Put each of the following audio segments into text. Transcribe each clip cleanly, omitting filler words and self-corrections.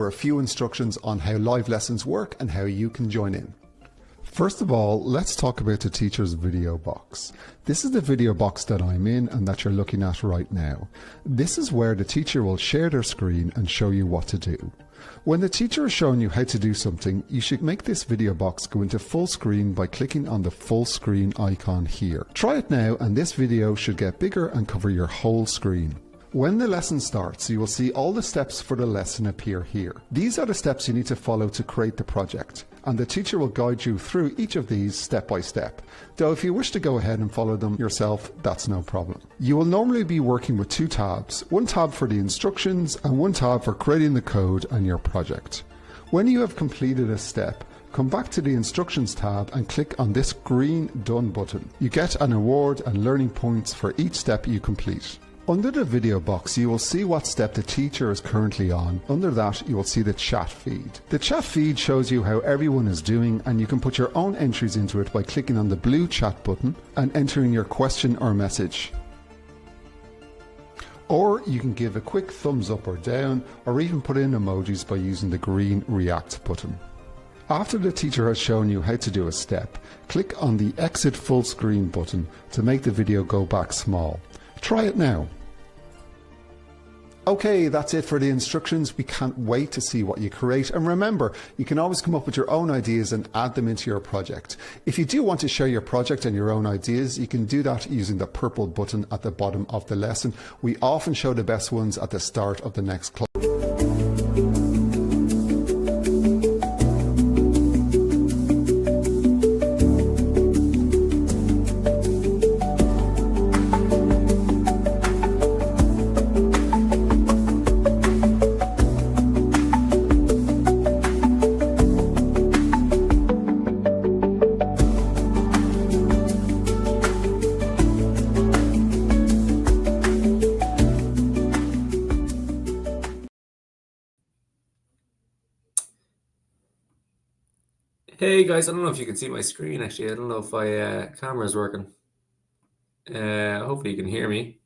For a few instructions on how live lessons work and how you can join in. First of all, let's talk about the teacher's video box. This is the video box that I'm in and that you're looking at right now. This is where the teacher will share their screen and show you what to do. When the teacher is showing you how to do something, you should make this video box go into full screen by clicking on the full screen icon here. Try it now and this video should get bigger and cover your whole screen. When the lesson starts, you will see all the steps for the lesson appear here. These are the steps you need to follow to create the project, and the teacher will guide you through each of these step by step. Though if you wish to go ahead and follow them yourself, that's no problem. You will normally be working with two tabs, one tab for the instructions and one tab for creating the code and your project. When you have completed a step, come back to the instructions tab and click on this green done button. You get an award and learning points for each step you complete. Under the video box, you will see what step the teacher is currently on. Under that, you will see the chat feed. The chat feed shows you how everyone is doing, and you can put your own entries into it by clicking on the blue chat button and entering your question or message. Or you can give a quick thumbs up or down, or even put in emojis by using the green react button. After the teacher has shown you how to do a step, click on the exit full screen button to make the video go back small. Try it now. Okay, that's it for the instructions. We can't wait to see what you create. And remember, you can always come up with your own ideas and add them into your project. If you do want to share your project and your own ideas, you can do that using the purple button at the bottom of the lesson. We often show the best ones at the start of the next class. Hey guys, I don't know if you can see my screen actually. I don't know if my camera is working. Hopefully you can hear me.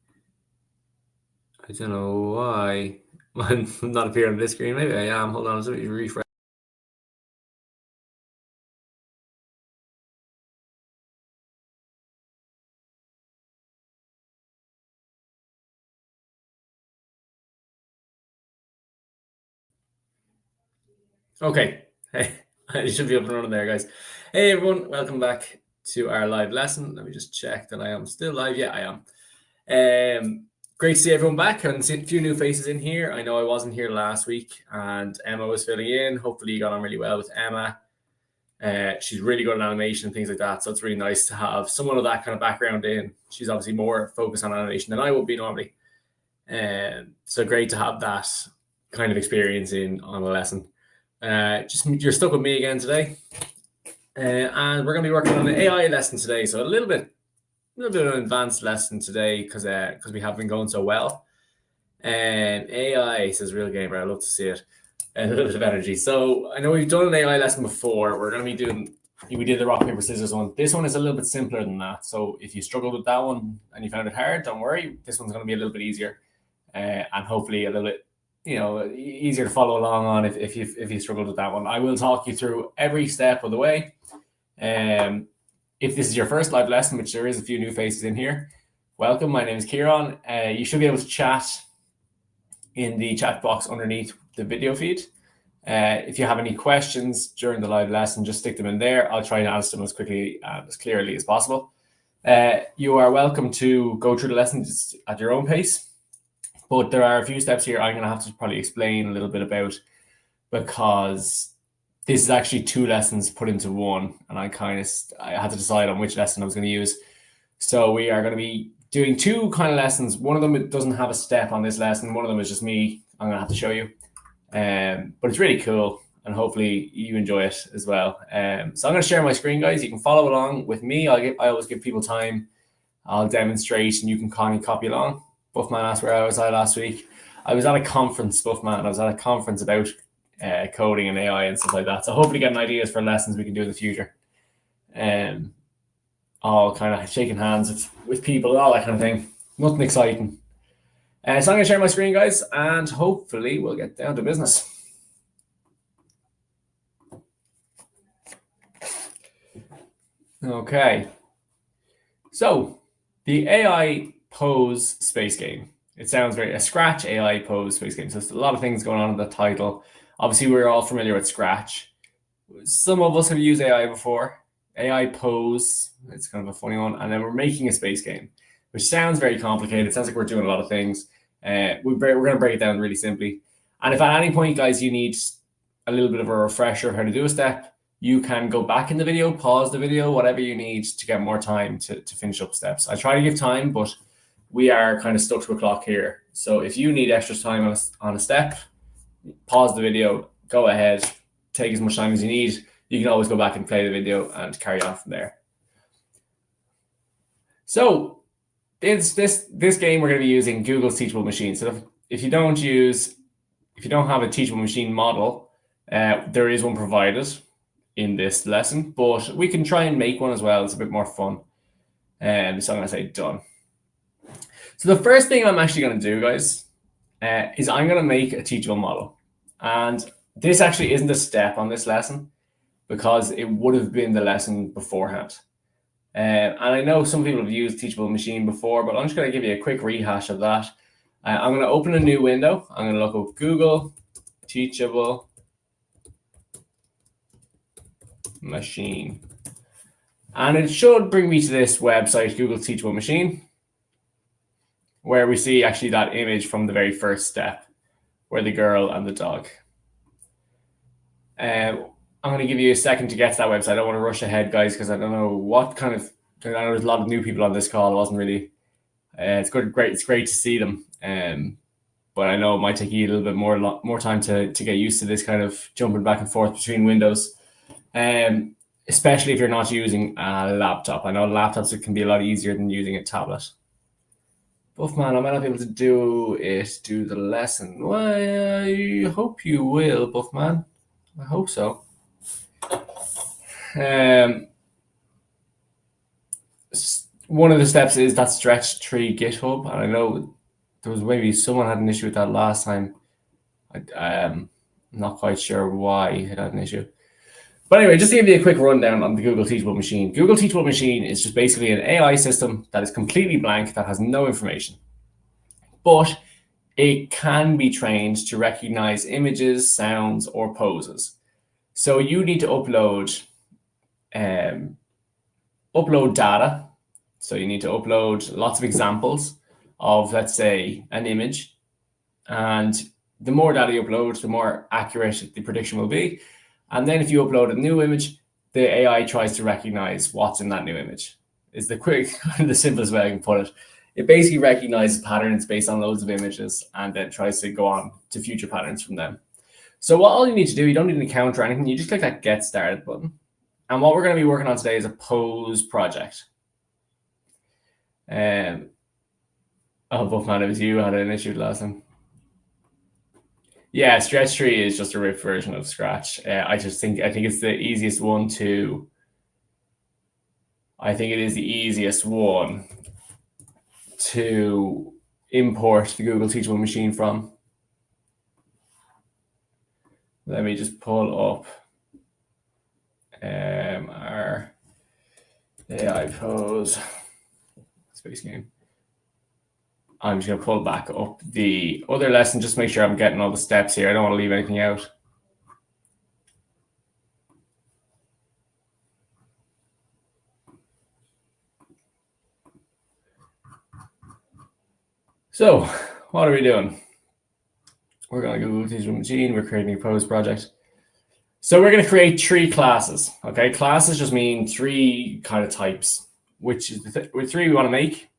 I don't know why I'm not appearing on this screen. Maybe I am. Hold on, let me refresh. Okay, hey, you should be up and running there, guys. Hey everyone, welcome back to our live lesson. Let me just check that I am still live. Yeah, I am. Great to see everyone back and see a few new faces in here. I know I wasn't here last week and Emma was filling in. Hopefully you got on really well with Emma. She's really good at animation and things like that, so it's really nice to have someone with that kind of background in. She's obviously more focused on animation than I would be normally. So great to have that kind of experience in on a lesson. Just you're stuck with me again today, and we're going to be working on an AI lesson today. So a little bit of an advanced lesson today because we have been going so well. And AI says real gamer. I love to see it. And a little bit of energy. So I know we've done an AI lesson before. We're going to be doing. We did the rock paper scissors one. This one is a little bit simpler than that. So if you struggled with that one and you found it hard, don't worry. This one's going to be a little bit easier, and hopefully a little bit, easier to follow along on if you struggled with that one. I will talk you through every step of the way. If this is your first live lesson, which there is a few new faces in here, welcome. My name is Kieran. You should be able to chat in the chat box underneath the video feed. If you have any questions during the live lesson, just stick them in there. I'll try and answer them as quickly and as clearly as possible. You are welcome to go through the lesson just at your own pace. But there are a few steps here I'm going to have to probably explain a little bit about, because this is actually two lessons put into one, and I had to decide on which lesson I was going to use. So we are going to be doing two kind of lessons. One of them doesn't have a step on this lesson. One of them is just me. I'm going to have to show you. But it's really cool, and hopefully you enjoy it as well. So I'm going to share my screen, guys. You can follow along with me. I always give people time. I'll demonstrate, and you can kind of copy along. Buffman asked where I was at last week. I was at a conference, Buffman. I was at a conference about coding and AI and stuff like that. So hopefully getting ideas for lessons we can do in the future. All kind of shaking hands with people, all that kind of thing. Nothing exciting. So I'm going to share my screen, guys, and hopefully we'll get down to business. Okay. So the AI pose space game. It sounds very a Scratch AI pose space game. So there's a lot of things going on in the title. Obviously, we're all familiar with Scratch. Some of us have used AI before. AI pose. It's kind of a funny one. And then we're making a space game, which sounds very complicated. It sounds like we're doing a lot of things. We're going to break it down really simply. And if at any point, guys, you need a little bit of a refresher of how to do a step, you can go back in the video, pause the video, whatever you need to get more time to finish up steps. I try to give time, but we are kind of stuck to a clock here. So if you need extra time on a step, pause the video, go ahead, take as much time as you need. You can always go back and play the video and carry on from there. So this game, we're going to be using Google's Teachable Machine. So if you don't have a Teachable Machine model, there is one provided in this lesson, but we can try and make one as well. It's a bit more fun. So I'm going to say done. So the first thing I'm actually going to do, guys, is I'm going to make a teachable model. And this actually isn't a step on this lesson because it would have been the lesson beforehand. And I know some people have used Teachable Machine before, but I'm just going to give you a quick rehash of that. I'm going to open a new window. I'm going to look up Google Teachable Machine. And it should bring me to this website, Google Teachable Machine, where we see actually that image from the very first step, where the girl and the dog. I'm going to give you a second to get to that website. I don't want to rush ahead, guys, because I don't know what kind of. I know there's a lot of new people on this call. It wasn't really. It's good, great. It's great to see them. But I know it might take you a little bit more time to get used to this kind of jumping back and forth between windows. Especially if you're not using a laptop. I know laptops, it can be a lot easier than using a tablet. Buffman, I might not be able to do the lesson. Well, I hope you will, Buffman. I hope so. One of the steps is that stretch tree GitHub. And I know there was maybe someone had an issue with that last time. I'm not quite sure why it had an issue. But anyway, just to give you a quick rundown on the Google Teachable Machine. Google Teachable Machine is just basically an AI system that is completely blank, that has no information. But it can be trained to recognize images, sounds, or poses. So you need to upload data. So you need to upload lots of examples of, let's say, an image. And the more data you upload, the more accurate the prediction will be. And then if you upload a new image, the AI tries to recognize what's in that new image. Is the simplest way I can put it. It basically recognizes patterns based on loads of images and then tries to go on to future patterns from them. So all you need to do, you don't need an account or anything. You just click that Get Started button. And what we're going to be working on today is a pose project. Oh, Buffman, it was you who had an issue last time. Yeah, Stretch Tree is just a ripped version of Scratch. I think it's the easiest one to. I think it is the easiest one to import the Google Teachable Machine from. Let me just pull up our AI pose space game. I'm just going to pull back up the other lesson, just to make sure I'm getting all the steps here. I don't want to leave anything out. So what are we doing? We're going to Google Teachable Machine. We're creating a pose project. So we're going to create 3 classes. Okay, classes just mean 3 kind of types, which is the 3 we want to make.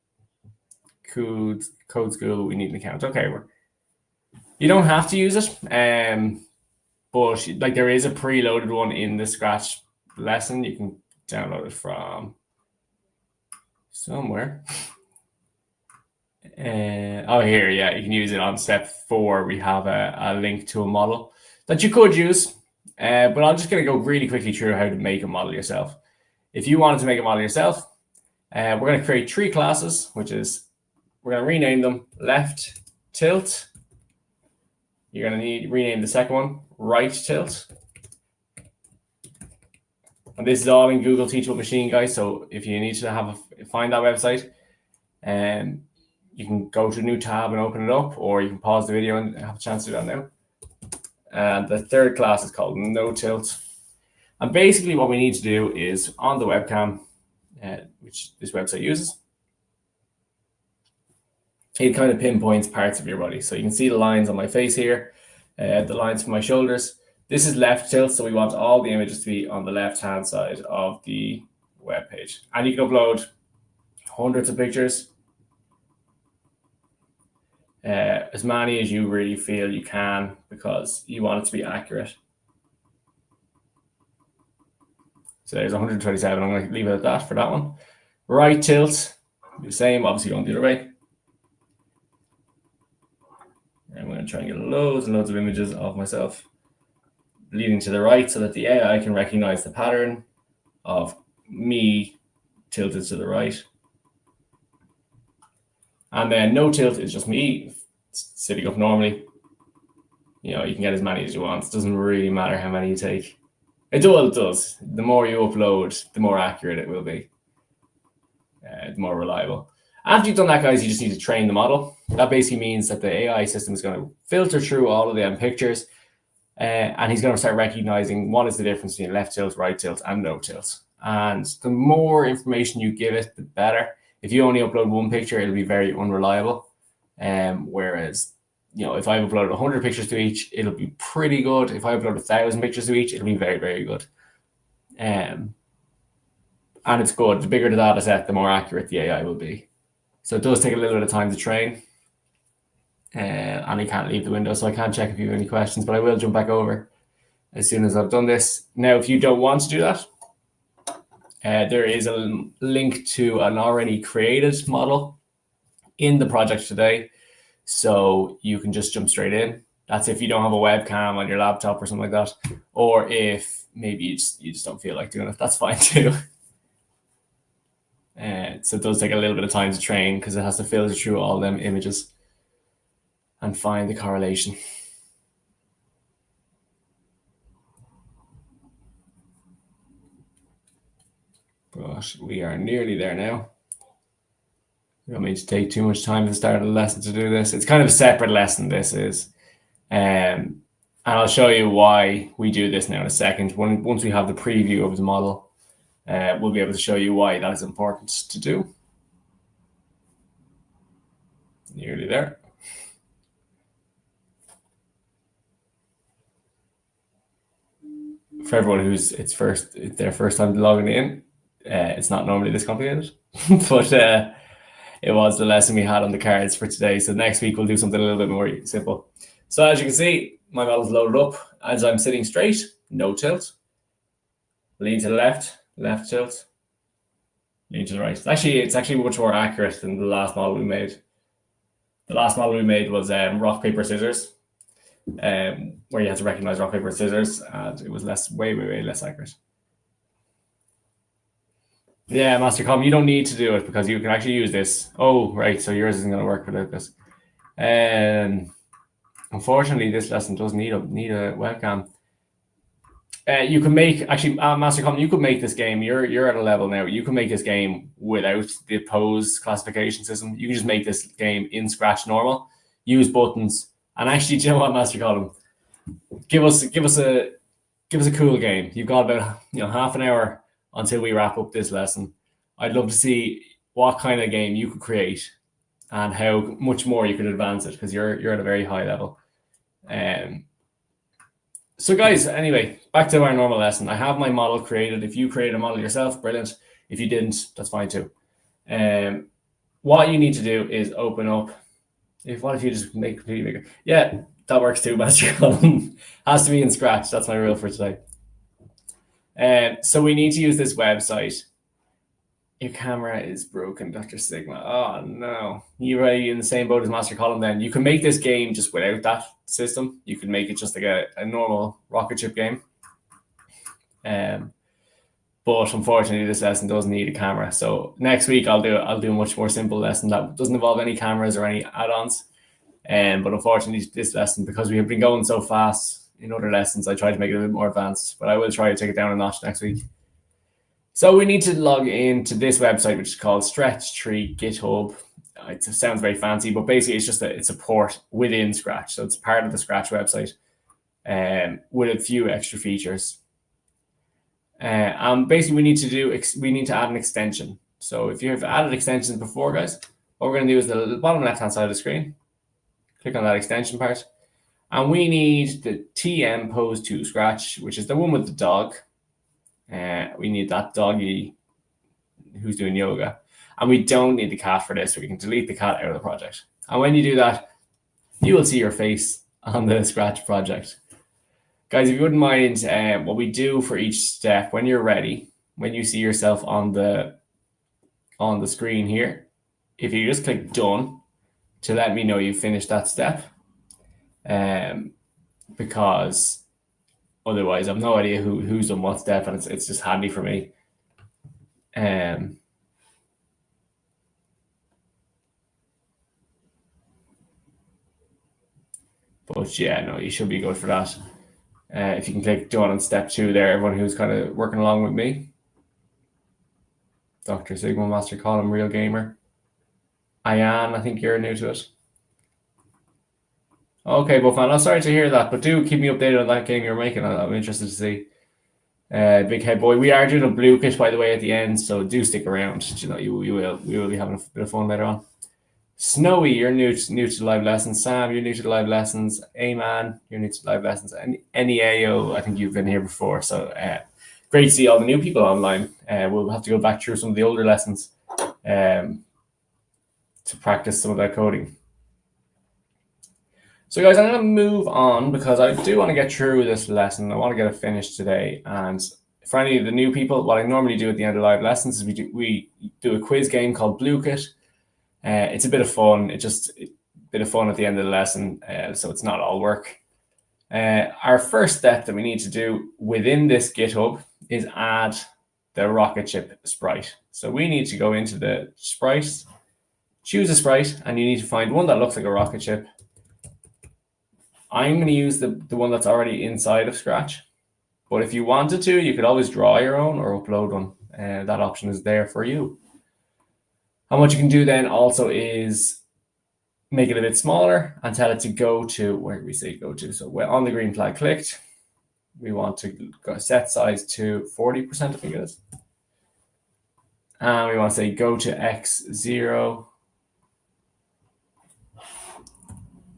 Code School, we need an account. Okay, you don't have to use it, but like there is a preloaded one in the Scratch lesson. You can download it from somewhere. Here, yeah, you can use it on step 4. We have a link to a model that you could use, but I'm just going to go really quickly through how to make a model yourself. If you wanted to make a model yourself, we're going to create 3 classes, which is we're going to rename them left tilt. You're going to rename the second one right tilt. And this is all in Google Teachable Machine, guys. So if you need to find that website, you can go to a new tab and open it up, or you can pause the video and have a chance to do that now. And the third class is called No Tilt. And basically what we need to do is on the webcam, which this website uses, it kind of pinpoints parts of your body. So you can see the lines on my face here, the lines from my shoulders. This is left tilt, so we want all the images to be on the left-hand side of the web page. And you can upload hundreds of pictures, as many as you really feel you can, because you want it to be accurate. So there's 127. I'm going to leave it at that for that one. Right tilt, the same, obviously going the other way. I'm going to try and get loads and loads of images of myself leading to the right so that the AI can recognize the pattern of me tilted to the right. And then no tilt is just me sitting up normally. You can get as many as you want. It doesn't really matter how many you take. It does. The more you upload, the more accurate it will be. The more reliable. After you've done that, guys, you just need to train the model. That basically means that the AI system is going to filter through all of them pictures, and he's going to start recognizing what is the difference between left tilt, right tilt, and no tilt. And the more information you give it, the better. If you only upload one picture, it'll be very unreliable. Whereas, if I upload 100 pictures to each, it'll be pretty good. If I upload 1,000 pictures to each, it'll be very, very good. And it's good. The bigger the data set, the more accurate the AI will be. So it does take a little bit of time to train. And I can't leave the window, so I can't check if you have any questions, but I will jump back over as soon as I've done this. Now, if you don't want to do that, there is a link to an already created model in the project today. So you can just jump straight in. That's if you don't have a webcam on your laptop or something like that. Or if maybe you just don't feel like doing it, that's fine too. So it does take a little bit of time to train because it has to filter through all them images and find the correlation. But we are nearly there now. You don't need to take too much time at the start of the lesson to do this. It's kind of a separate lesson, this is. And I'll show you why we do this now in a second. Once we have the preview of the model, we'll be able to show you why that is important to do. Nearly there. For everyone who's it's their first time logging in, it's not normally this complicated, but it was the lesson we had on the cards for today. So next week we'll do something a little bit more simple. So as you can see, my model's loaded up. As I'm sitting straight, no tilt. Lean to the left, left tilt. Lean to the right. It's actually much more accurate than the last model we made. The last model we made was rock, paper, scissors, where you had to recognize rock, paper, scissors, and it was way less accurate. Yeah, Mastercom, you don't need to do it because you can actually use this. Oh, right, so yours isn't going to work without this. Unfortunately, this lesson does need a webcam. You can make, Mastercom, you could make this game. You're at a level now. You can make this game without the pose classification system. You can just make this game in Scratch normal, use buttons, and actually, do you know what, Mastercom? Give us a cool game. You've got about half an hour until we wrap up this lesson. I'd love to see what kind of game you could create and how much more you could advance it, because you're at a very high level. So guys, anyway, back to our normal lesson. I have my model created. If you create a model yourself, brilliant. If you didn't, that's fine too. What you need to do is open up. What if you just make it completely bigger? Yeah, that works too, Master Column. Has to be in Scratch. That's my rule for today. So we need to use this website. Your camera is broken, Dr. Sigma. Oh no. You're in the same boat as Master Column then. You can make this game just without that system. You can make it just like a normal rocket ship game. But unfortunately this lesson does need a camera. So next week I'll do a much more simple lesson that doesn't involve any cameras or any add-ons. But unfortunately this lesson, because we have been going so fast in other lessons, I try to make it a bit more advanced, but I will try to take it down a notch next week. So we need to log into this website, which is called Stretch Tree GitHub. It sounds very fancy, but basically it's a port within Scratch. So it's part of the Scratch website with a few extra features. Basically, we need to add an extension. So if you have added extensions before, guys, what we're going to do is the bottom left-hand side of the screen. Click on that extension part. And we need the TM pose to Scratch, which is the one with the dog. We need that doggy who's doing yoga. And we don't need the cat for this, so we can delete the cat out of the project. And when you do that, you will see your face on the Scratch project. Guys, if you wouldn't mind, what we do for each step, when you're ready, when you see yourself on the screen here, if you just click done to let me know you finished that step, because otherwise I've no idea who's on what step, and it's just handy for me. But yeah, no, you should be good for that. If you can click done on step 2 there, everyone who's kind of working along with me. Dr. Sigma, Master Column, Real Gamer. Ayan, I think you're new to it. Okay, Buffan, I'm sorry to hear that, but do keep me updated on that game you're making. I'm interested to see. Big Head Boy, we are doing a blue kit, by the way, at the end, so do stick around. You know, we will be having a bit of fun later on. Snowy, you're new to live lessons. Sam, you're new to the live lessons. Aman, you're new to live lessons. And NEAO, I think you've been here before. So great to see all the new people online. We'll have to go back through some of the older lessons to practice some of that coding. So guys, I'm going to move on because I do want to get through this lesson. I want to get it finished today. And for any of the new people, what I normally do at the end of live lessons is we do a quiz game called Blue Kit. It's a bit of fun. It's just a bit of fun at the end of the lesson, so it's not all work. Our first step that we need to do within this GitHub is add the rocket ship sprite. So we need to go into the sprites, choose a sprite, and you need to find one that looks like a rocket ship. I'm going to use the one that's already inside of Scratch. But if you wanted to, you could always draw your own or upload one. That option is there for you. And what you can do then also is make it a bit smaller and tell it to go to, where do we say go to? So we're on the green flag clicked. We want to go set size to 40%, I think it is. And we want to say go to X0,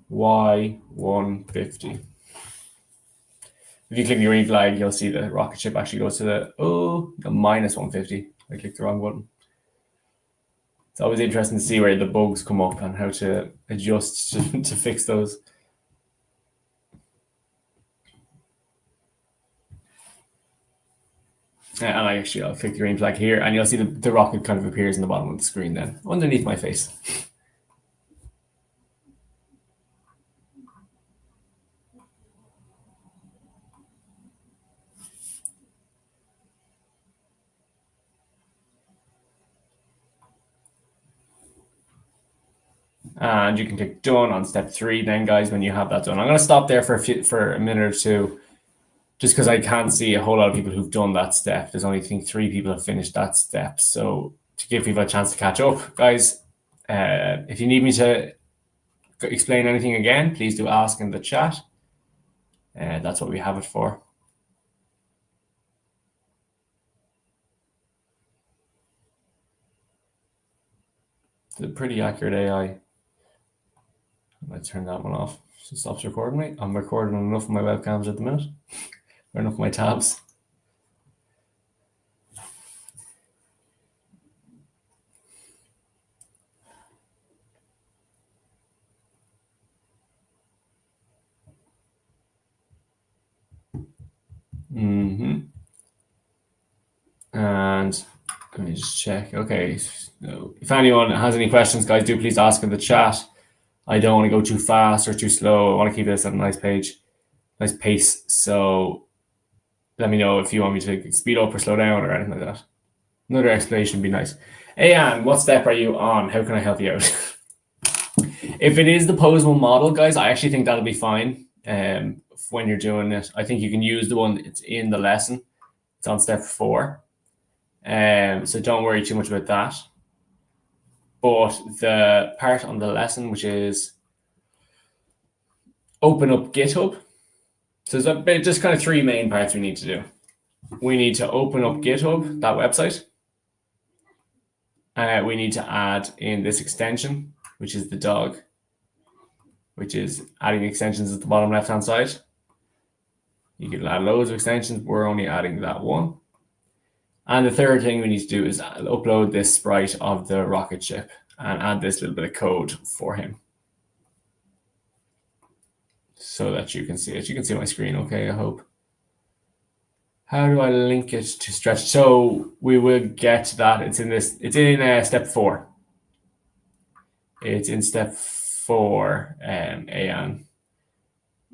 Y150. If you click the green flag, you'll see the rocket ship actually goes to the minus 150. I clicked the wrong button. It's always interesting to see where the bugs come up and how to adjust to fix those. And I'll click the green flag here, and you'll see the rocket kind of appears in the bottom of the screen then, underneath my face. And you can click done on step 3 then, guys, when you have that done. I'm going to stop there for a minute or two, just because I can't see a whole lot of people who've done that step. There's only, I think, 3 people have finished that step. So to give people a chance to catch up, guys, if you need me to explain anything again, please do ask in the chat. That's what we have it for. It's a pretty accurate AI. I might turn that one off. So it stops recording me. I'm recording on enough of my webcams at the minute, or enough of my tabs. And let me just check. Okay, so if anyone has any questions, guys, do please ask in the chat. I don't want to go too fast or too slow. I want to keep this at a nice pace. So let me know if you want me to speed up or slow down or anything like that. Another explanation would be nice. Hey, Anne, what step are you on? How can I help you out? If it is the posable model, guys, I actually think that'll be fine when you're doing it. I think you can use the one that's in the lesson. It's on step 4. So don't worry too much about that. But the part on the lesson, which is open up GitHub. So there's just kind of three main parts we need to do. We need to open up GitHub, that website. We need to add in this extension, which is the dog, which is adding extensions at the bottom left-hand side. You can add loads of extensions. We're only adding that one. And the third thing we need to do is upload this sprite of the rocket ship and add this little bit of code for him so that you can see it. You can see my screen okay, I hope. How do I link it to Stretch? So we will get to that. It's in step 4. It's in step 4, Ayan.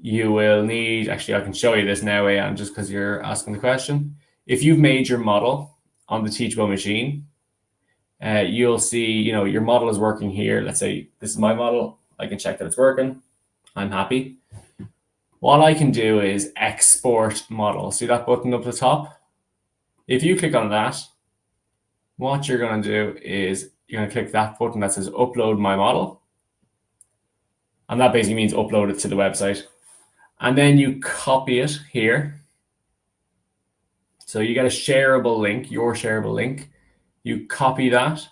You will need, actually, I can show you this now, Ayan, just because you're asking the question. If you've made your model on the Teachable machine, you'll see, your model is working here. Let's say this is my model. I can check that it's working. I'm happy. What I can do is export model. See that button up the top? If you click on that, what you're going to do is you're going to click that button that says upload my model. And that basically means upload it to the website. And then you copy it here. So you get a shareable link, your shareable link. You copy that.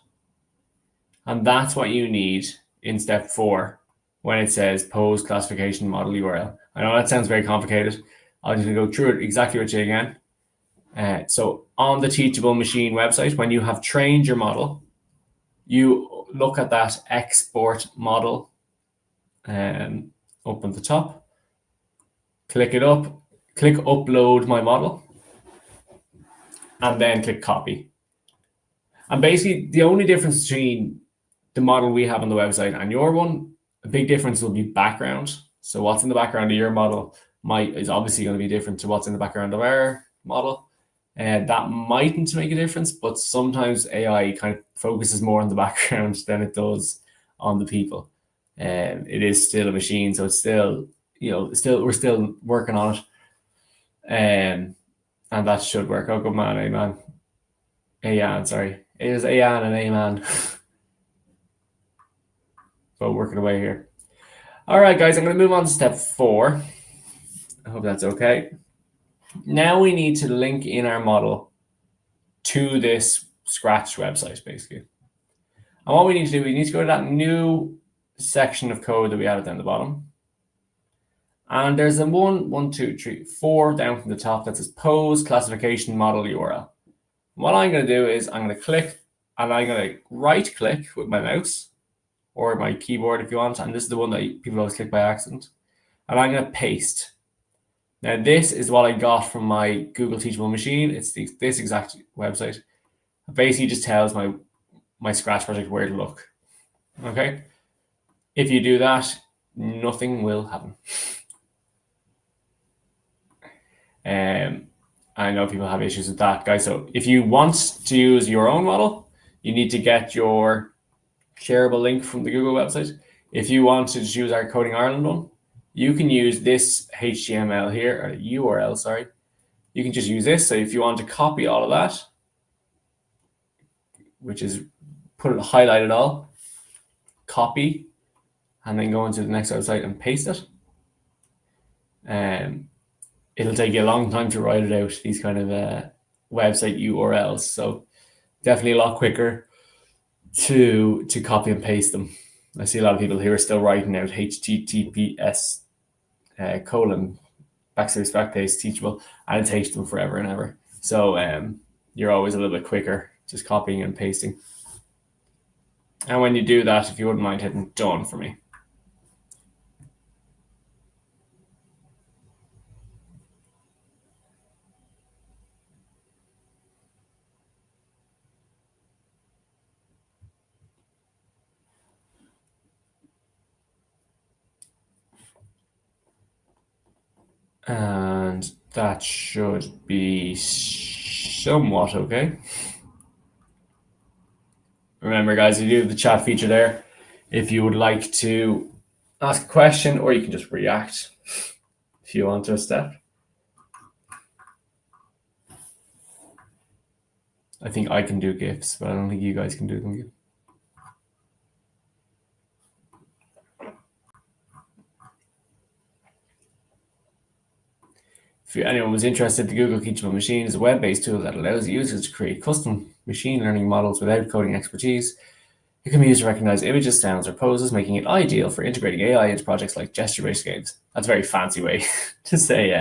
And that's what you need in step 4 when it says pose classification model URL. I know that sounds very complicated. I'll just go through it exactly with you again. So on the Teachable Machine website, when you have trained your model, you look at that export model up at the top, click it up, click upload my model, and then click copy. And basically the only difference between the model we have on the website and your one, a big difference will be background. So what's in the background of your model is obviously going to be different to what's in the background of our model. That mightn't make a difference, but sometimes AI kind of focuses more on the background than it does on the people. It is still a machine, so it's still, we're still working on it. And that should work. Oh, good man, Aman. Ayan, sorry. It is Ayan and Aman. But working away here. All right, guys, I'm going to move on to step 4. I hope that's okay. Now we need to link in our model to this Scratch website, basically. And what we need to do, we need to go to that new section of code that we added down the bottom. And there's a 1, 2, 3, 4 down from the top that says pose classification model URL. What I'm going to do is I'm going to click and I'm going to right click with my mouse or my keyboard if you want. And this is the one that people always click by accident. And I'm going to paste. Now, this is what I got from my Google Teachable machine. It's this exact website. It basically just tells my Scratch project where to look. Okay? If you do that, nothing will happen. I know people have issues with that, guys. So if you want to use your own model, you need to get your shareable link from the Google website. If you want to just use our Coding Ireland one, you can use this HTML here, or URL, sorry. You can just use this. So if you want to copy all of that, which is highlight it all, copy, and then go into the next website and paste it. It'll take you a long time to write it out, these kind of website URLs. So definitely a lot quicker to copy and paste them. I see a lot of people who are still writing out HTTPS : /backpaste teachable, and it takes them forever and ever. So you're always a little bit quicker just copying and pasting. And when you do that, if you wouldn't mind hitting done for me. And that should be somewhat okay. Remember, guys, you do have the chat feature there if you would like to ask a question, or you can just react if you want to a step. I think I can do GIFs, but I don't think you guys can do them. If anyone was interested, the Google Teachable Machine is a web-based tool that allows users to create custom machine learning models without coding expertise. It can be used to recognize images, sounds, or poses, making it ideal for integrating AI into projects like gesture-based games. That's a very fancy way to say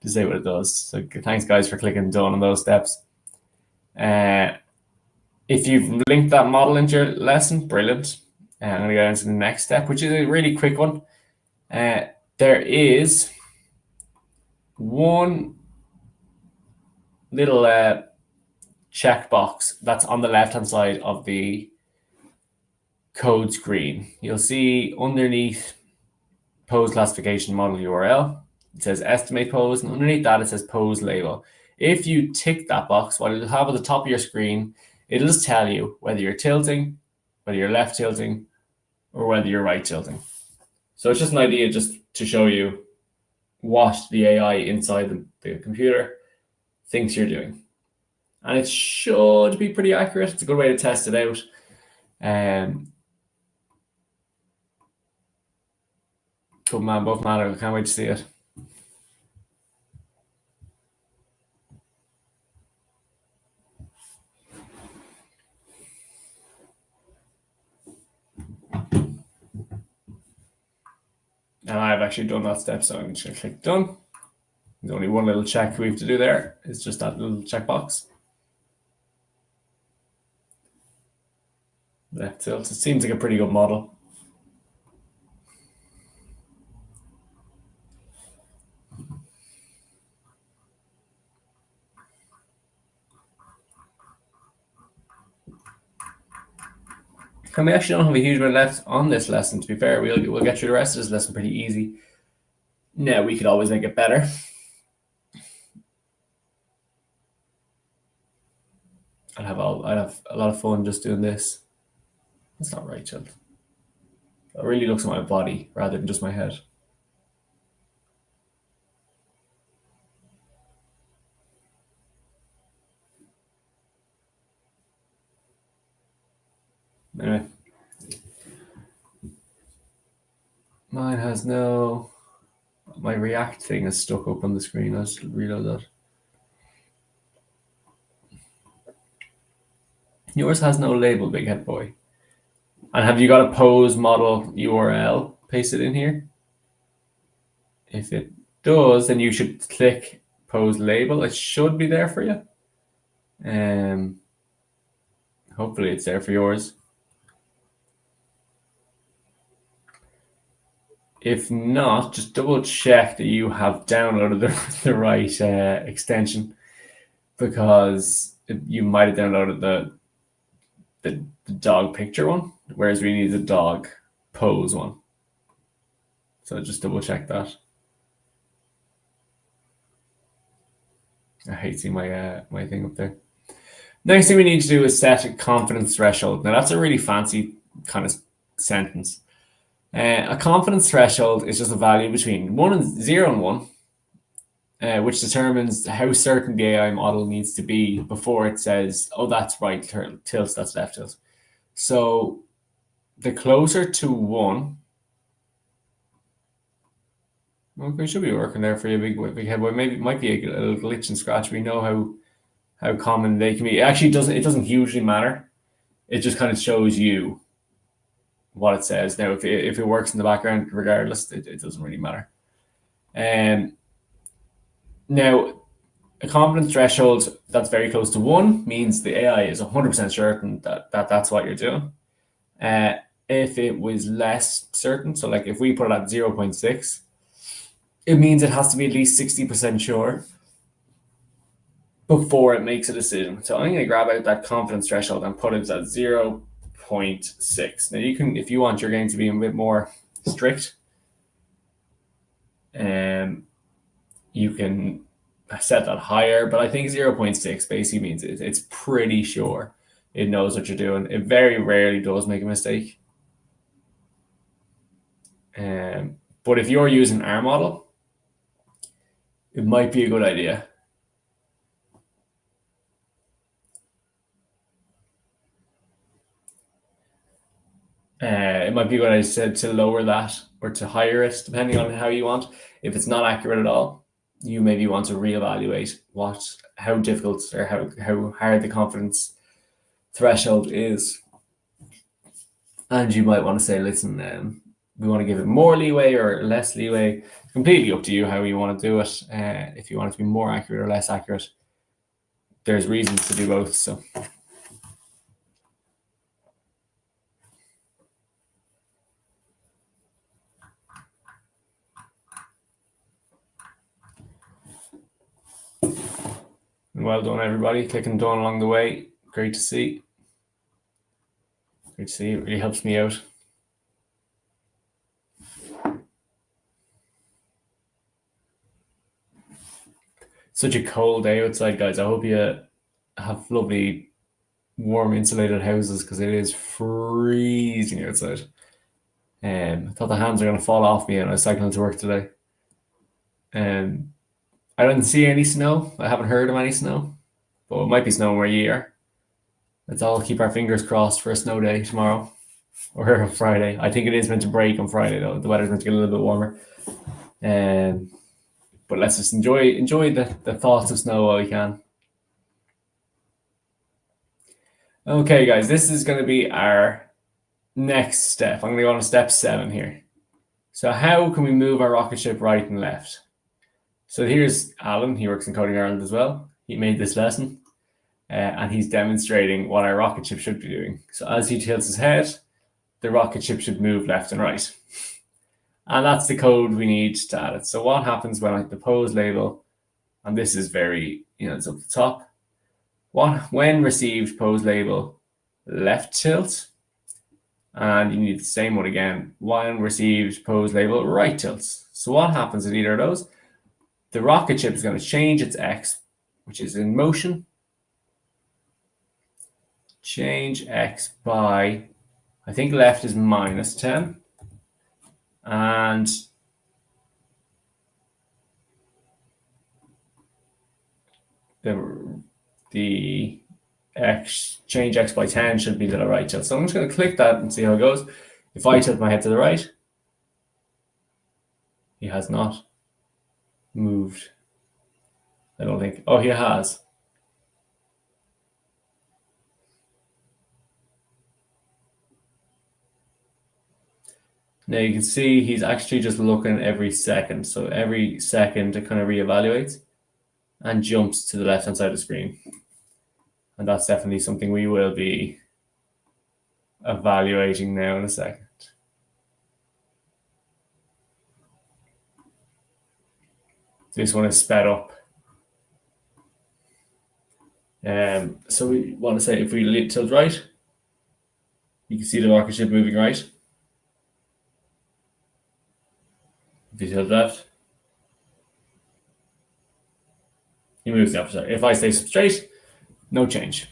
what it does. So thanks, guys, for clicking done on those steps. If you've linked that model into your lesson, brilliant. I'm going to go into the next step, which is a really quick one. There is one little checkbox that's on the left-hand side of the code screen. You'll see underneath pose classification model URL, it says estimate pose, and underneath that it says pose label. If you tick that box, what it'll have at the top of your screen, it'll just tell you whether you're tilting, whether you're left tilting, or whether you're right tilting. So it's just an idea just to show you what the AI inside the computer thinks you're doing. And it should be pretty accurate. It's a good way to test it out. Good man, both matter. I can't wait to see it. And I've actually done that step, so I'm just going to click done. There's only one little check we have to do there. It's just that little checkbox. Left tilt. It seems like a pretty good model. And we actually don't have a huge amount left on this lesson, to be fair. We'll get through the rest of this lesson pretty easy. Now, we could always make it better. I'd have a lot of fun just doing this. That's not right, child. It really looks at my body rather than just my head. Anyway. Mine has no... My React thing is stuck up on the screen. I'll just reload that. Yours has no label, big head boy. And have you got a pose model URL pasted in here? If it does, then you should click pose label. It should be there for you. Hopefully it's there for yours. If not, just double check that you have downloaded the right extension, because you might have downloaded the dog picture one, whereas we need the dog pose one. So just double check that. I hate seeing my my thing up there. Next thing we need to do is set a confidence threshold. Now that's a really fancy kind of sentence. A confidence threshold is just a value between 0 and 1, which determines how certain the AI model needs to be before it says, oh, that's right tilt, that's left tilt. So the closer to 1, okay, should be working there for you, big head boy. Maybe it might be a little glitch and scratch. We know how common they can be. It actually doesn't hugely matter. It just kind of shows you what it says. Now, if it works in the background, regardless, it doesn't really matter. Now, a confidence threshold that's very close to 1 means the AI is 100% certain that that's what you're doing. If it was less certain, so like if we put it at 0.6, it means it has to be at least 60% sure before it makes a decision. So I'm going to grab out that confidence threshold and put it at 0.6. Now you can, if you want your game to be a bit more strict, you can set that higher, but I think 0.6 basically means it's pretty sure it knows what you're doing. It very rarely does make a mistake. But if you're using our model, it might be a good idea It might be what I said to lower that or to higher it, depending on how you want. If it's not accurate at all, you maybe want to reevaluate how difficult or how hard the confidence threshold is. And you might want to say, listen, we want to give it more leeway or less leeway. Completely up to you how you want to do it. If you want it to be more accurate or less accurate, there's reasons to do both. So. Well done, everybody. Clicking done along the way. Great to see. Great to see. It really helps me out. Such a cold day outside, guys. I hope you have lovely, warm, insulated houses because it is freezing outside. I thought the hands are going to fall off me when I was cycling to work today. I don't see any snow. I haven't heard of any snow, but it might be snowing where you are. Let's all keep our fingers crossed for a snow day tomorrow or Friday. I think it is meant to break on Friday, though. The weather's meant to get a little bit warmer. But let's just enjoy the thoughts of snow while we can. Okay, guys, this is going to be our next step. I'm going to go on to step 7 here. So how can we move our rocket ship right and left? So here's Alan. He works in Coding Ireland as well. He made this lesson. And he's demonstrating what our rocket ship should be doing. So as he tilts his head, the rocket ship should move left and right. And that's the code we need to add it. So what happens when I hit the pose label, and this is very, it's up the top. When received pose label, left tilt, and you need the same one again. When received pose label, right tilts. So what happens at either of those? The rocket ship is going to change its X, which is in motion. Change X by, I think left is -10. And the X, change X by 10 should be to the right tilt. So I'm just going to click that and see how it goes. If I tilt my head to the right, he has not moved. I don't think. Oh, he has. Now you can see he's actually just looking every second. So every second it kind of reevaluates and jumps to the left-hand side of the screen. And that's definitely something we will be evaluating now in a second. This one is sped up. So we want to say if we tilt right, you can see the rocket ship moving right. If you tilt left, he moves the opposite. If I stay straight, no change.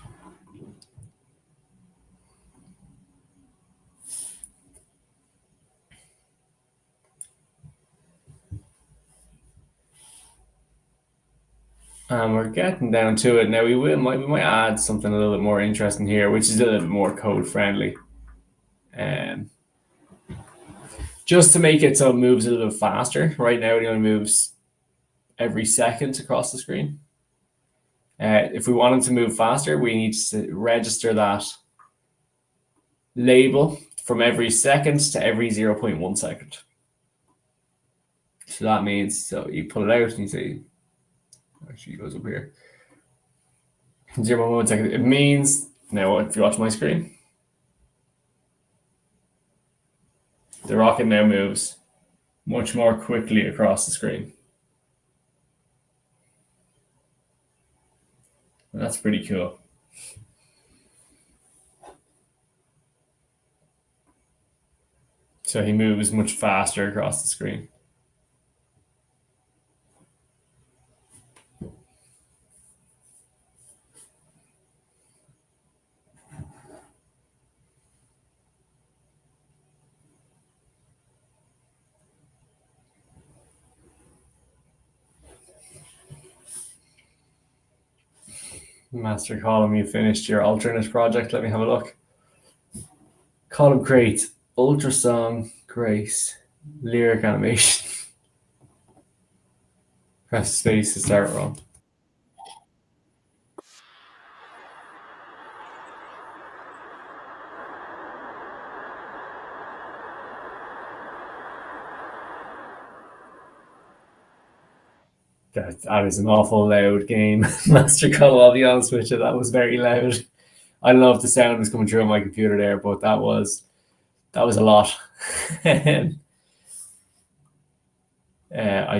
And we're getting down to it now. We might add something a little bit more interesting here, which is a little bit more code friendly. Just to make it so it moves a little bit faster. Right now it only moves every second across the screen. If we want it to move faster, we need to register that label from every second to every 0.1 second. So that means, so you pull it out and you say, actually it goes up here, 0.1 second. It means, now if you watch my screen, the rocket now moves much more quickly across the screen. And that's pretty cool. So he moves much faster across the screen. Master Column, you finished your alternate project. Let me have a look. Column create. Ultrasong, Grace, lyric animation. Press space to start run. That is an awful loud game, Master Call. I'll be honest with you, that was very loud. I don't know if the sound was coming through on my computer there, but that was a lot. I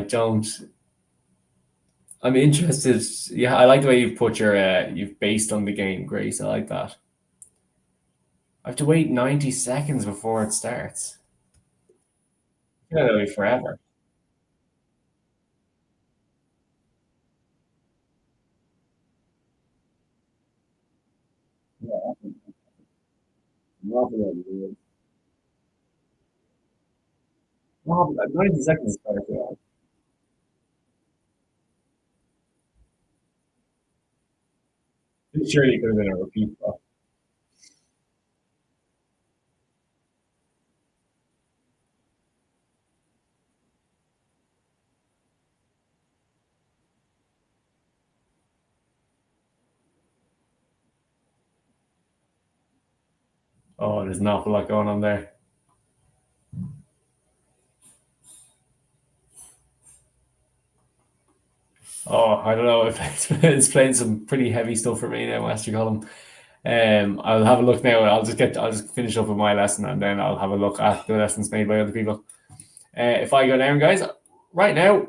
don't. I'm interested. Yeah, I like the way you've put your you've based on the game, Grace. I like that. I have to wait 90 seconds before it starts. Yeah, that'll be forever. Yeah, lovely. 90 seconds is better for that. Surely it could have been a repeat. Though. Oh, there's an awful lot going on there. Oh, I don't know if it's playing some pretty heavy stuff for me now, Master Column. I'll have a look now. I'll just finish up with my lesson and then I'll have a look at the lessons made by other people. If I go down, guys, right now,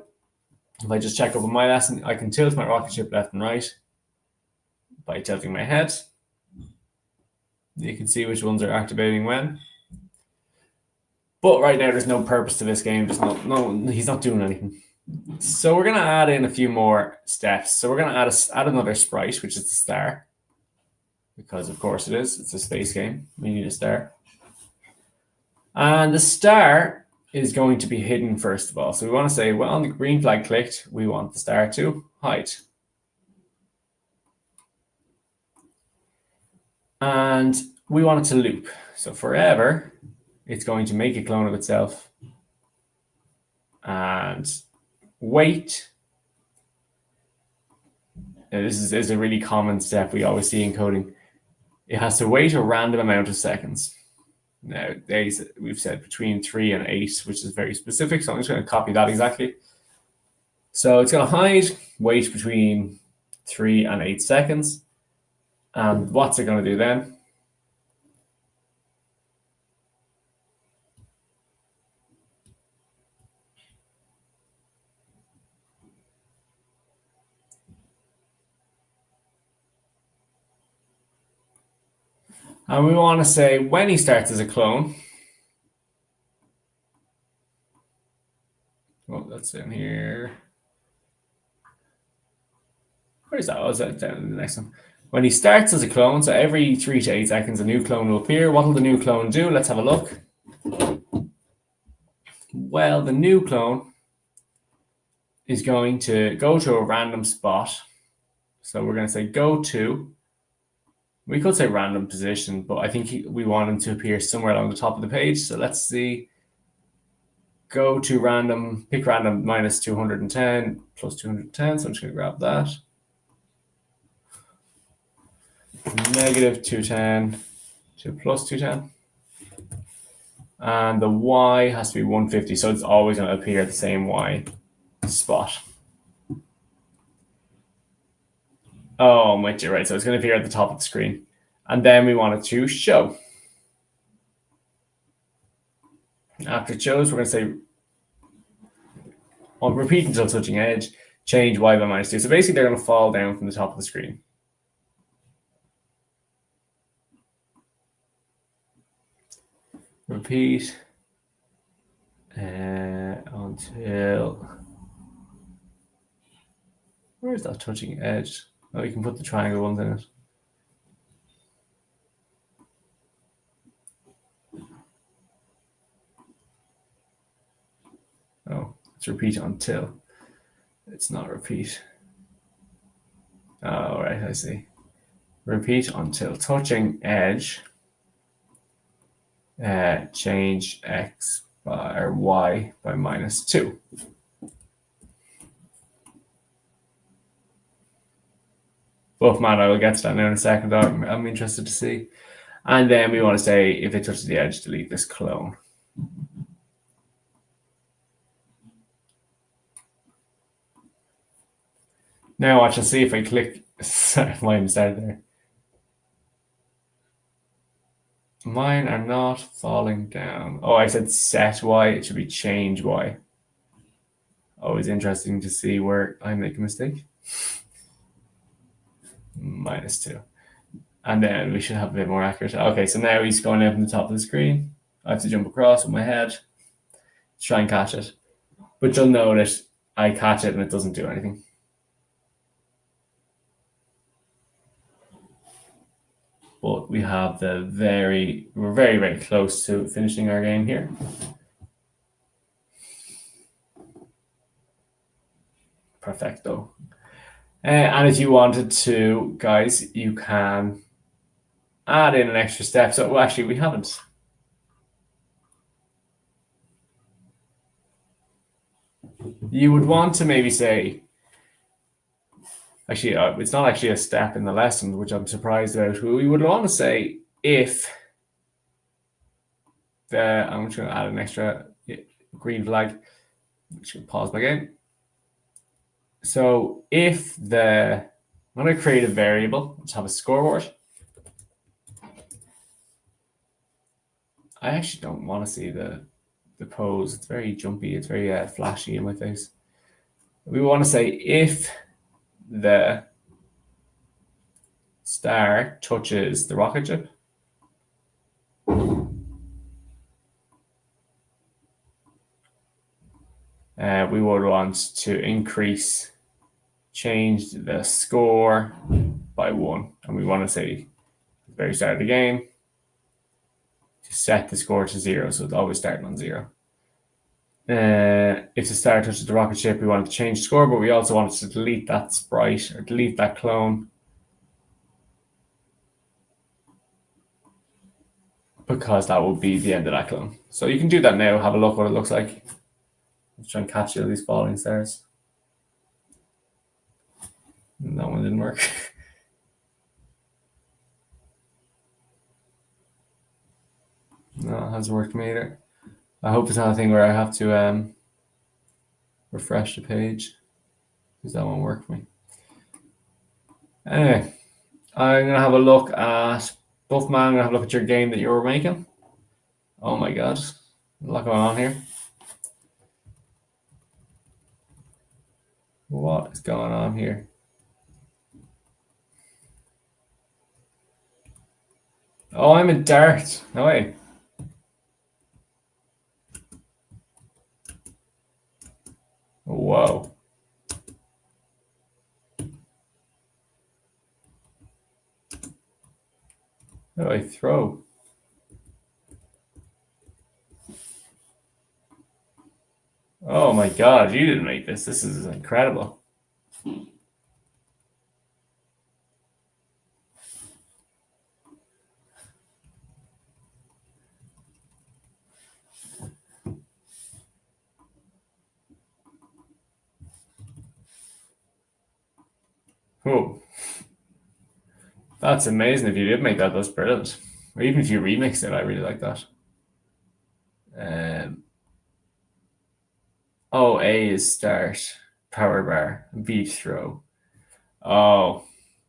if I just check up on my lesson, I can tilt my rocket ship left and right by tilting my head. You can see which ones are activating when. But right now, there's no purpose to this game. There's no, he's not doing anything. So we're gonna add in a few more steps. So we're gonna add another sprite, which is the star, because of course it is. It's a space game. We need a star, and the star is going to be hidden first of all. So we want to say, well, on the green flag clicked, we want the star to hide, and we want it to loop. So forever, it's going to make a clone of itself and wait. Now, this is a really common step we always see in coding. It has to wait a random amount of seconds. Now, we've said between 3 and 8, which is very specific. So I'm just going to copy that exactly. So it's going to hide, wait between 3 and 8 seconds. And what's it going to do then? And we want to say when he starts as a clone. Oh, that's in here. Where's that? Oh, is that down in the next one? When he starts as a clone, so every 3 to 8 seconds, a new clone will appear. What will the new clone do? Let's have a look. Well, the new clone is going to go to a random spot. So we're going to say go to. We could say random position, but I think we want him to appear somewhere along the top of the page. So let's see. Go to random, pick random minus 210 plus 210. So I'm just going to grab that. Negative 210 to plus 210. And the Y has to be 150. So it's always going to appear at the same Y spot. Oh, wait, you're right. So it's going to appear at the top of the screen. And then we want it to show. After it shows, we're going to say, repeat until touching edge, change Y by minus 2. So basically, they're going to fall down from the top of the screen. Repeat until... Where is that touching edge? Oh, you can put the triangle ones in it. Oh, it's repeat until. It's not repeat. Oh, right, I see. Repeat until touching edge. change x by or y by -2. Both man, I will get to that now in a second. I'm interested to see. And then we want to say if it touches the edge, delete this clone. Now watch and see if I click. Mine started there. Mine are not falling down. Oh, I said set y. It should be change y. Always interesting to see where I make a mistake. -2. And then we should have a bit more accurate. Okay, so now he's going out from the top of the screen. I have to jump across with my head to try and catch it. But you'll know that I catch it and it doesn't do anything. But we have we're very, very close to finishing our game here. Perfecto. And if you wanted to, guys, you can add in an extra step. So, well, actually, we haven't. You would want to maybe say, actually, it's not actually a step in the lesson, which I'm surprised about. We would want to say if I'm just going to add an extra green flag. I'm just going to pause my game. So if I'm going to create a variable, let's have a scoreboard. I actually don't want to see the pose. It's very jumpy. It's very flashy in my face. We want to say if the star touches the rocket ship, we would want to change the score by 1. And we want to say at the very start of the game to set the score to 0. So it's always starting on 0. If the star touches the rocket ship, we want to change the score, but we also want to delete that sprite or delete that clone, because that will be the end of that clone. So you can do that now. Have a look what it looks like. Let's try and catch all these falling stars. That one didn't work. No, it hasn't worked for me either. I hope it's not a thing where I have to refresh the page, because that won't work for me. Anyway, I'm going to have a look at Buffman. I'm going to have a look at your game that you were making. Oh my God, a lot going on here. What is going on here? Oh, I'm a dart. No way. Whoa. How do I throw? Oh my God, you didn't make this. This is incredible. Oh, that's amazing. If you did make that, that's brilliant. Or even if you remixed it, I really like that. Oh, A is start, power bar, B throw. Oh,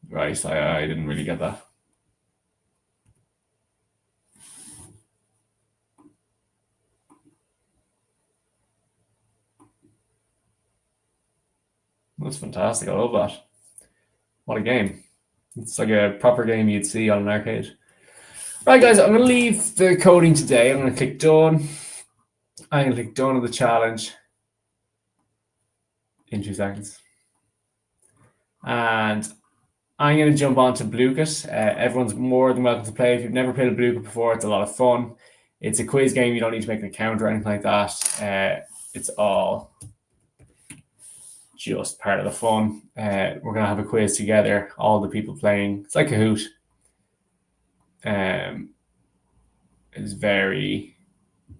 right. I didn't really get that. That's fantastic. I love that. What a game. It's like a proper game you'd see on an arcade. Right, guys, I'm going to leave the coding today. I'm going to click done. I'm going to click done of the challenge in 2 seconds. And I'm going to jump on to Blooket. Everyone's more than welcome to play. If you've never played a Blooket before, it's a lot of fun. It's a quiz game. You don't need to make an account or anything like that. It's all just part of the fun. We're going to have a quiz together, all the people playing. It's like Kahoot. is very,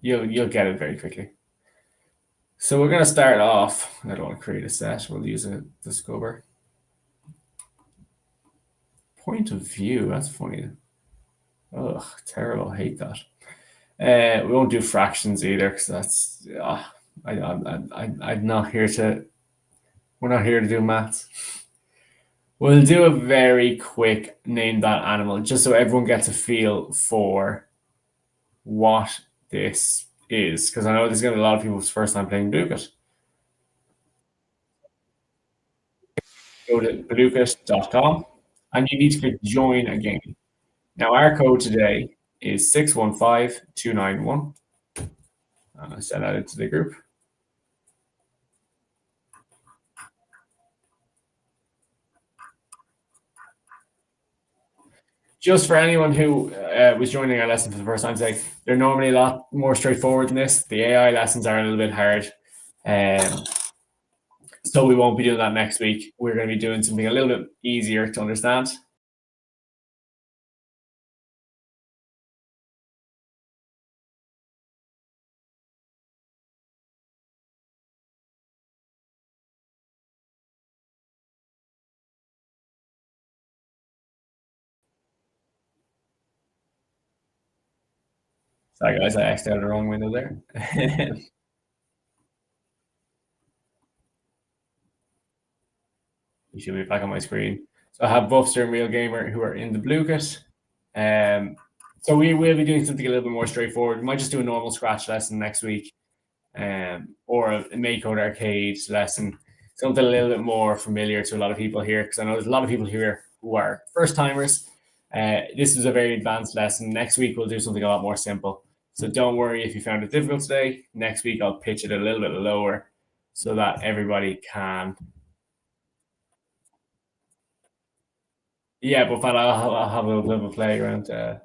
you'll get it very quickly. So we're going to start off. I don't want to create a set. We'll use a Discover. Point of view. That's funny. Ugh, terrible. I hate that. We won't do fractions either because that's. I'm not here to. We're not here to do maths. We'll do a very quick name that animal just so everyone gets a feel for what this is because I know there's going to be a lot of people's first time playing Blooket. Go to blooket.com and you need to click join a game. Now our code today is 615291. And I send that into the group. Just for anyone who was joining our lesson for the first time today, they're normally a lot more straightforward than this. The AI lessons are a little bit hard. So we won't be doing that next week. We're going to be doing something a little bit easier to understand. Sorry guys, I exited out the wrong window there. You should be back on my screen. So I have Buffster and Real Gamer who are in the Blooket. So we will be doing something a little bit more straightforward. We might just do a normal Scratch lesson next week, or a MakeCode Arcade lesson, something a little bit more familiar to a lot of people here, because I know there's a lot of people here who are first timers. This is a very advanced lesson. Next week we'll do something a lot more simple. So don't worry if you found it difficult today. Next week I'll pitch it a little bit lower so that everybody can. Yeah, but I'll have a little bit of a play around. I'll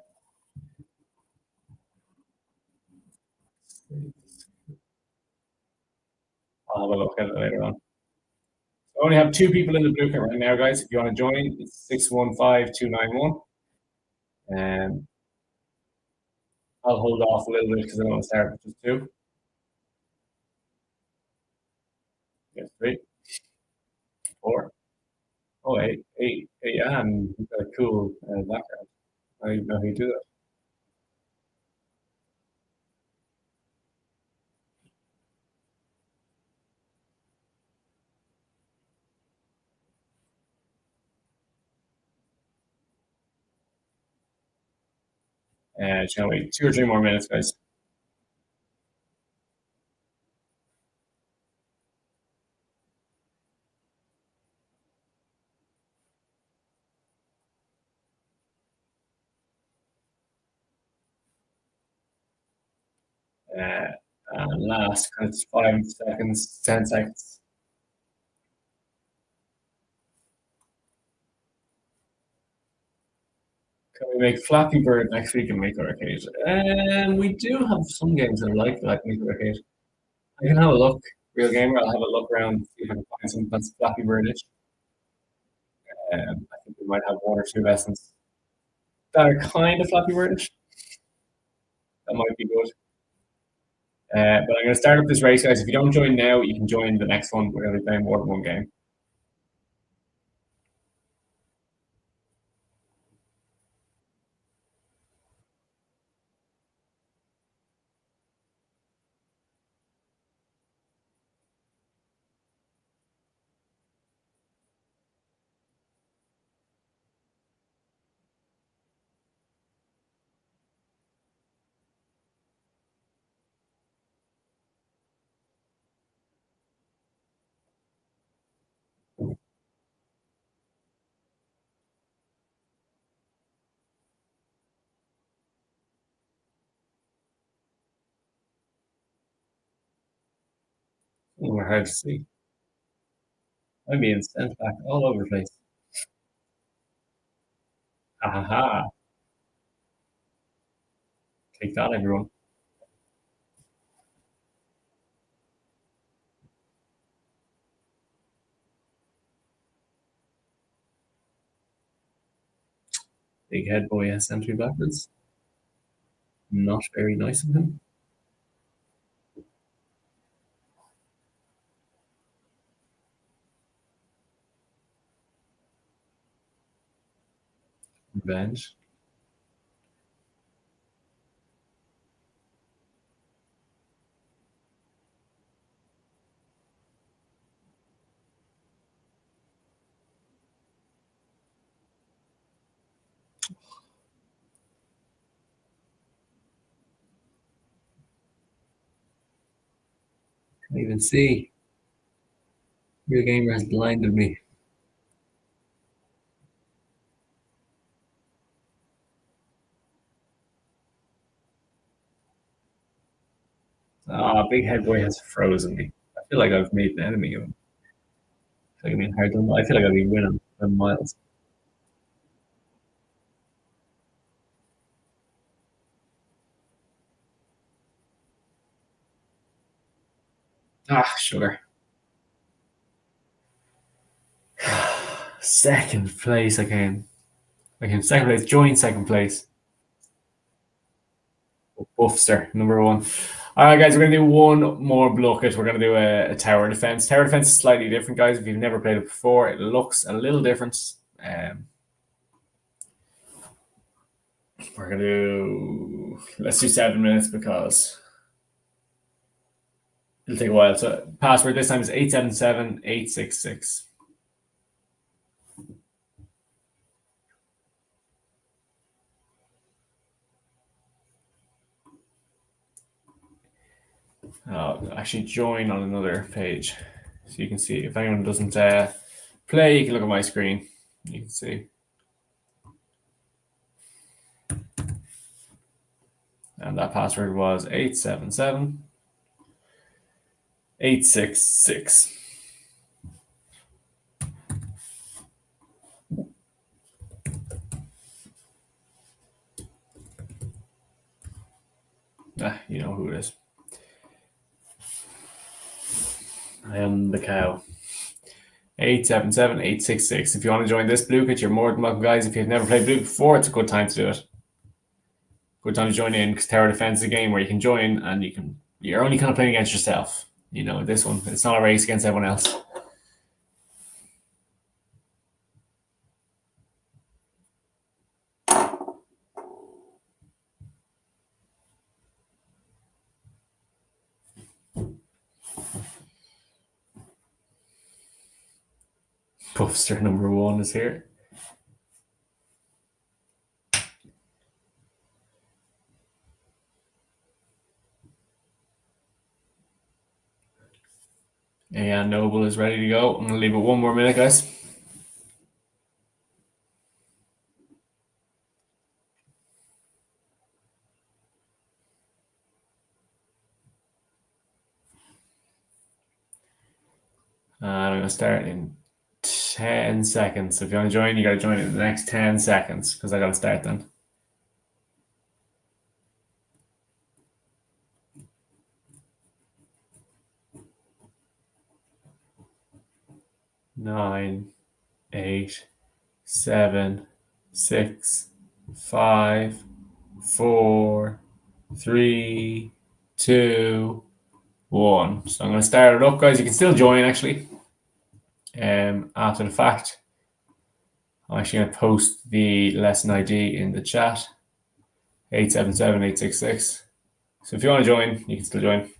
have a look at it later on. I only have 2 people in the Blooket right now, guys. If you want to join, it's 615291. I'll hold off a little bit because I don't want to start with just 2. Yes, 3, 4. Oh, 8. Yeah, and you've got a cool background. I don't even know how you do that. Shall we? 2 or 3 more minutes, guys. And last, kind of 5 seconds, 10 seconds. Can we make Flappy Bird next week and make Arcade? And we do have some games that are like make Arcade. I can have a look. Real Gamer, I'll have a look around, see if I can find something that's Flappy Birdish. I think we might have 1 or 2 lessons that are kind of Flappy Birdish. That might be good. But I'm going to start up this race, guys. If you don't join now, you can join the next one. We're going to be playing more than 1 game. We're hard to see. I'm being sent back all over the place. Ha ha ha. Take that, everyone. Big head boy has sent me backwards. Not very nice of him. Revenge. Can't even see. Real gamer has blinded me. Ah, Big Head Boy has frozen me. I feel like I've made an enemy of him. I feel like I'm being hard done by. I feel like I've been winning by miles. Ah, sugar. Second place again. Okay, second place. Join second place. Buffster, number one. All right, guys, we're going to do one more bucket. We're going to do a tower defense. Tower defense is slightly different, guys. If you've never played it before, it looks a little different. We're going to do, let's do 7 minutes because it'll take a while. So, password this time is 877-866. Actually, join on another page so you can see. If anyone doesn't play, you can look at my screen. You can see. And that password was 877-866. You know who it is. I am the cow. 877-866. If you want to join this Blue Kit, you're more than welcome, guys. If you've never played Blue before, it's a good time to do it. Good time to join in because Tower Defense is a game where you can join and you're only kind of playing against yourself. You know, this one, it's not a race against everyone else. Buffster number one is here. And Noble is ready to go. I'm going to leave it 1 more minute, guys. And I'm going to start in 10 seconds. So if you want to join, you got to join in the next 10 seconds because I got to start then. 9, 8, 7, 6, 5, 4, 3, 2, 1. So I'm going to start it up, guys. You can still join actually. After the fact, I'm actually going to post the lesson ID in the chat. 877-866. So if you want to join, you can still join.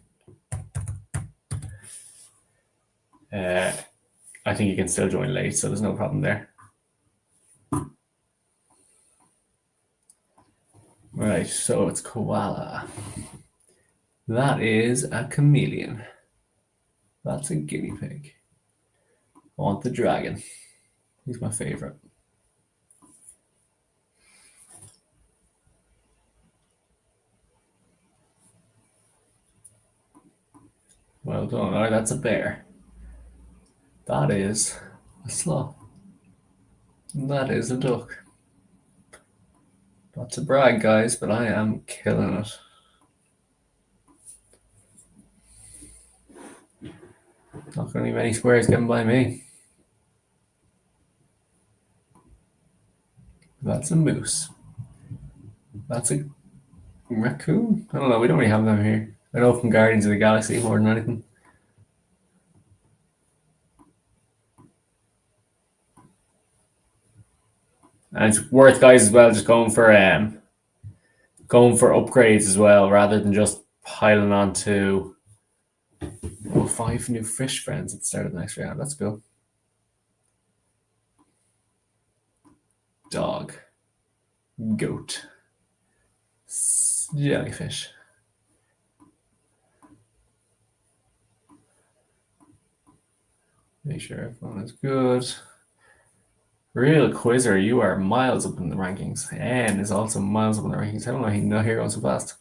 I think you can still join late, so there's no problem there. Right, so it's koala. That is a chameleon. That's a guinea pig. I want the dragon. He's my favorite. Well done. All right, that's a bear. That is a sloth. That is a duck. Not to brag, guys, but I am killing it. Not going to be many squares getting by me. That's a moose. That's a Raccoon? I don't know. We don't really have them here. I know from Guardians of the Galaxy more than anything. And it's worth, guys, as well, just going for upgrades as well, rather than just piling onto 5 new fish friends at the start of the next round. Let's go. Dog. Goat. Jellyfish. Make sure everyone is good. Real Quizzer, you are miles up in the rankings. And is also miles up in the rankings. I don't know how you know here going so fast.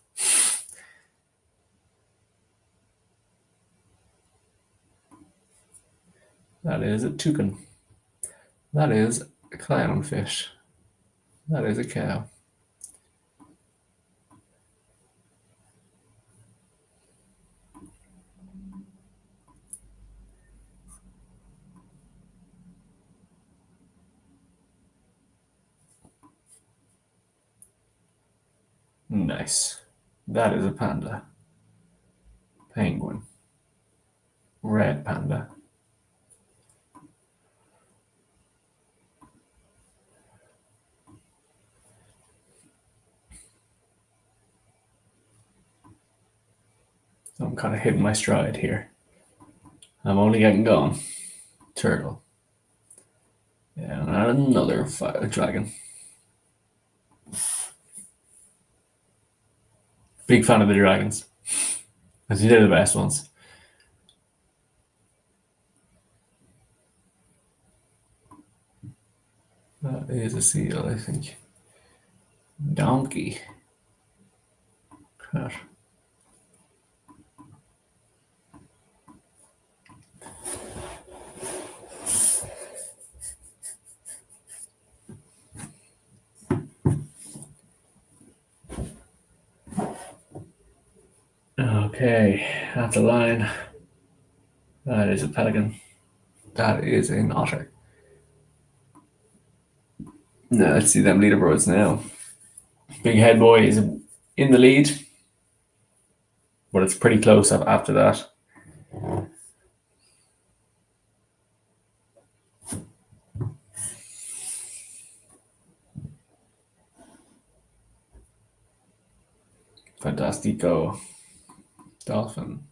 That is a toucan. That is a clownfish. That is a cow. Nice. That is a panda. Penguin. Red panda. I'm kind of hitting my stride here. I'm only getting going. Turtle. Yeah, and another dragon. Big fan of the dragons. Because they're the best ones. That is a seal, I think. Donkey. Cat. Okay, that's a lion. That is a pelican. That is an otter. Now let's see them leaderboards now. Big Head Boy is in the lead, but it's pretty close up after that. Fantastico. Dolphin.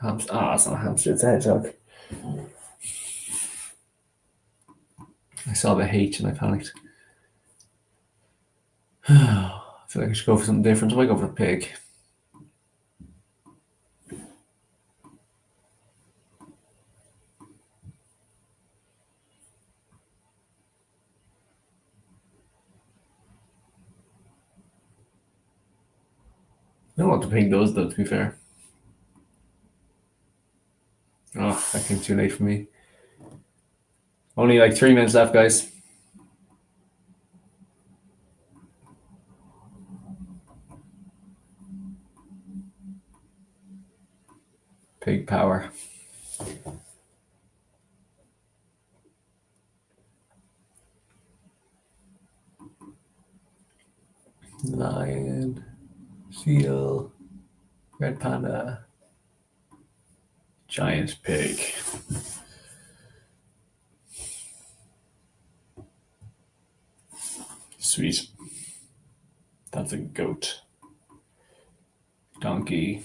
Hamster. Ah, it's not a hamster, it's a hedgehog. I saw the H and I panicked. I feel like I should go for something different. I might go for a pig. I don't know what the pig does, though, to be fair. Oh, that came too late for me. Only like 3 minutes left, guys. Pig power. Lion, seal, red panda, giant pig. Sweet. That's a goat. Donkey.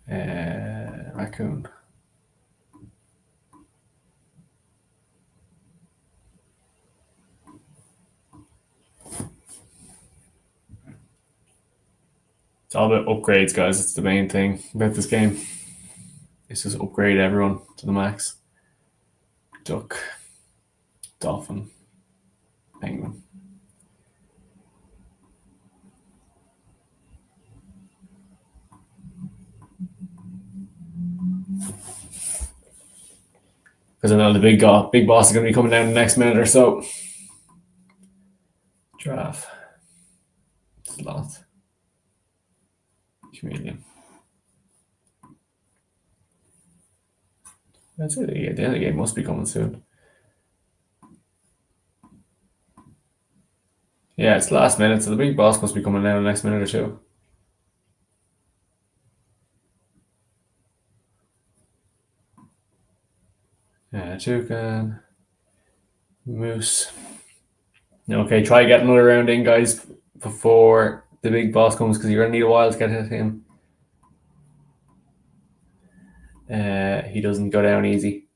Raccoon. It's all about upgrades, guys. It's the main thing about this game. It's just upgrade everyone to the max. Duck. Dolphin. Penguin. Because I know the big boss is going to be coming down in the next minute or so. Giraffe. Sloth. Chameleon. That's it. Yeah, the end of the game must be coming soon. Yeah, it's last minute, so the big boss must be coming down in the next minute or two. Toucan, Moose. Okay, try get another round in, guys, before the big boss comes, because you're gonna need a while to get to him. He doesn't go down easy.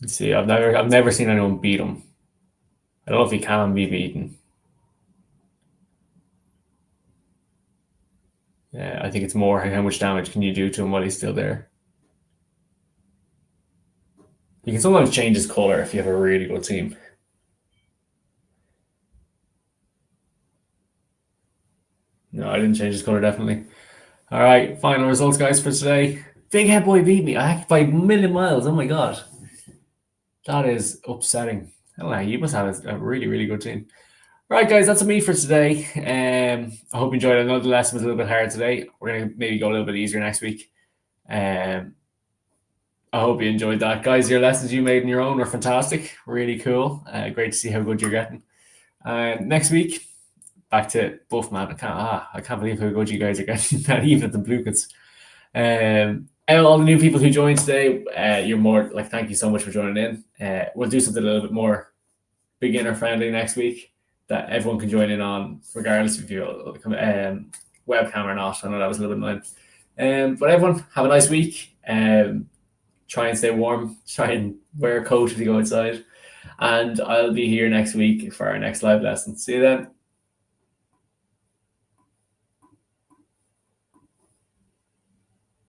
Let's see. I've never seen anyone beat him. I don't know if he can be beaten. Yeah, I think it's more how much damage can you do to him while he's still there. You can sometimes change his color if you have a really good team. No, I didn't change his color, definitely. All right, final results, guys, for today. Big Head Boy beat me. I by a million miles. Oh my god. That is upsetting. I don't know. You must have a really, really good team. Right, guys, that's me for today. I hope you enjoyed it. I know the lesson was a little bit hard today. We're going to maybe go a little bit easier next week. I hope you enjoyed that. Guys, your lessons you made on your own were fantastic. Really cool. Great to see how good you're getting. Next week, back to Buff Man. I can't believe how good you guys are getting. Not even at the Blue Cuts. And all the new people who joined today, you're more like, thank you so much for joining in. We'll do something a little bit more beginner friendly next week that everyone can join in on, regardless if you're webcam or not. I know that was a little bit annoying. But everyone, have a nice week. Try and stay warm. Try and wear a coat if you go outside. And I'll be here next week for our next live lesson. See you then.